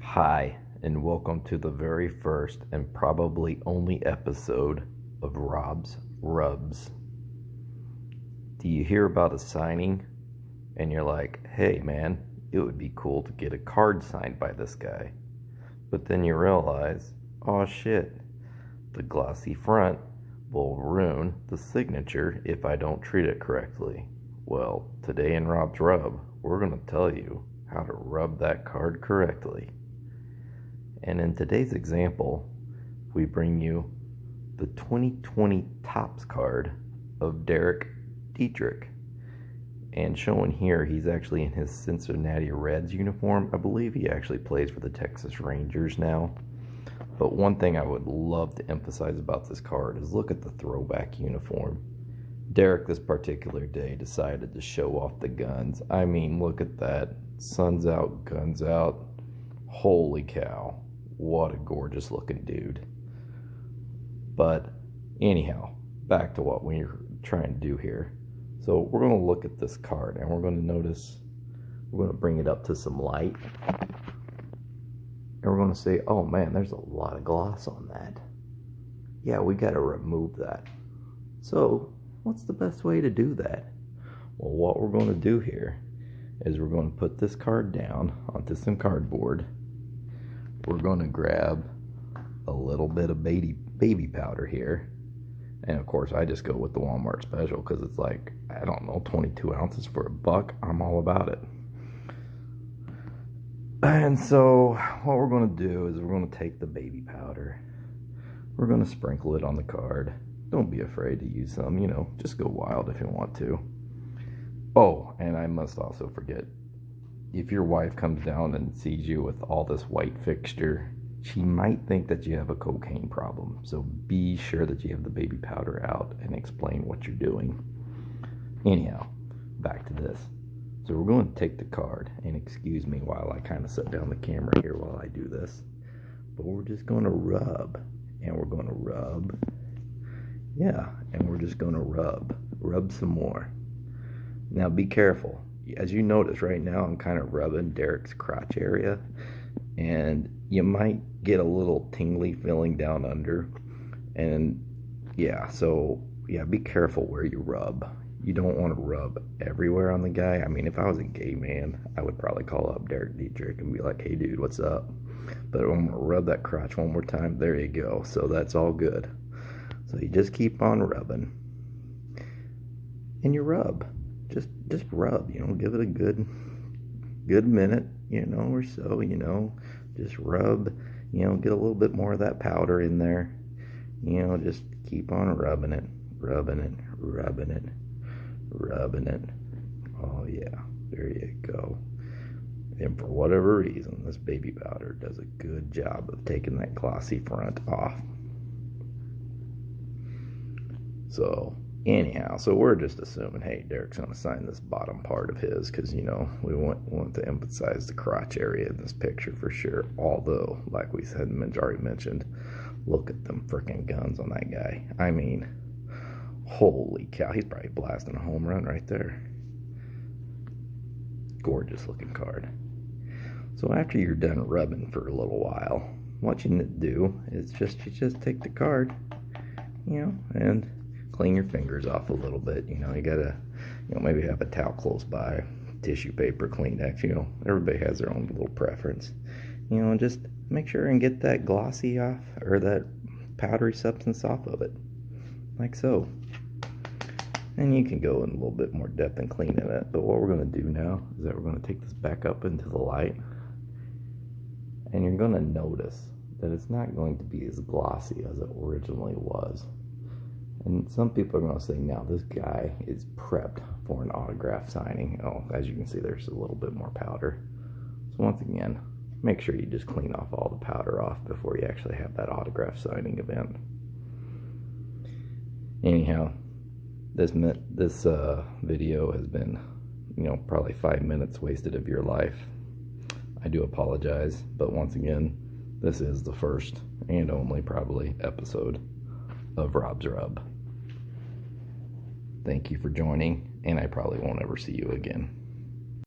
Hi, and welcome to the very first and probably only episode of Rob's Rubs. Do you hear about a signing and you're like, hey man, it would be cool to get a card signed by this guy. But then you realize, oh shit, the glossy front will ruin the signature if I don't treat it correctly. Well, today in Rob's Rub, we're going to tell you how to rub that card correctly. And in today's example, we bring you the 2020 Topps card of Derek Dietrich. And showing here, he's actually in his Cincinnati Reds uniform. I believe he actually plays for the Texas Rangers now. But one thing I would love to emphasize about this card is look at the throwback uniform. Derek, this particular day, decided to show off the guns. I mean, look at that. Sun's out, guns out. Holy cow. What a gorgeous looking dude. But anyhow, back to what we're trying to do here. So we're going to look at this card and we're going to notice, we're going to bring it up to some light. And we're going to say, oh man, there's a lot of gloss on that. Yeah, we got to remove that. So what's the best way to do that? Well, what we're going to do here is we're going to put this card down onto some cardboard. We're going to grab a little bit of baby powder here. And of course, I just go with the Walmart special because it's like, I don't know, 22 ounces for $1. I'm all about it. And so what we're going to do is we're going to take the baby powder. We're going to sprinkle it on the card. Don't be afraid to use some, just go wild if you want to. Oh, and I must also forget, if your wife comes down and sees you with all this white fixture, she might think that you have a cocaine problem. So be sure that you have the baby powder out and explain what you're doing. Anyhow, back to this. So we're going to take the card, and excuse me while I kind of set down the camera here while I do this. But we're just going to rub, and we're going to rub. Yeah, and we're just going to rub some more. Now be careful. As you notice right now, I'm kind of rubbing Derek's crotch area, and you might get a little tingly feeling down under. And yeah, so yeah, be careful where you rub. You don't want to rub everywhere on the guy. I mean, if I was a gay man, I would probably call up Derek Dietrich and be like, hey dude, what's up? But I'm gonna rub that crotch one more time. There you go. So that's all good. So you just keep on rubbing, and you rub. Just rub, give it a good minute, or so, just rub, get a little bit more of that powder in there, just keep on rubbing it. Oh yeah, there you go. And for whatever reason, this baby powder does a good job of taking that glossy front off. So anyhow, so we're just assuming, hey, Derek's going to sign this bottom part of his because, we want to emphasize the crotch area in this picture for sure. Although, like we said, already mentioned, look at them freaking guns on that guy. I mean, holy cow, he's probably blasting a home run right there. Gorgeous looking card. So after you're done rubbing for a little while, what you do is you just take the card, and clean your fingers off a little bit. You gotta, maybe have a towel close by, tissue paper, Kleenex. Everybody has their own little preference. Just make sure and get that glossy off, or that powdery substance off of it, like so. And you can go in a little bit more depth and cleaning it. But what we're going to do now is that we're going to take this back up into the light, and you're going to notice that it's not going to be as glossy as it originally was. And some people are going to say, now this guy is prepped for an autograph signing. Oh, as you can see, there's a little bit more powder. So once again, make sure you just clean off all the powder off before you actually have that autograph signing event. Anyhow, this video has been, probably 5 minutes wasted of your life. I do apologize, but once again, this is the first and only probably episode of Rob's Rub. Thank you for joining, and I probably won't ever see you again.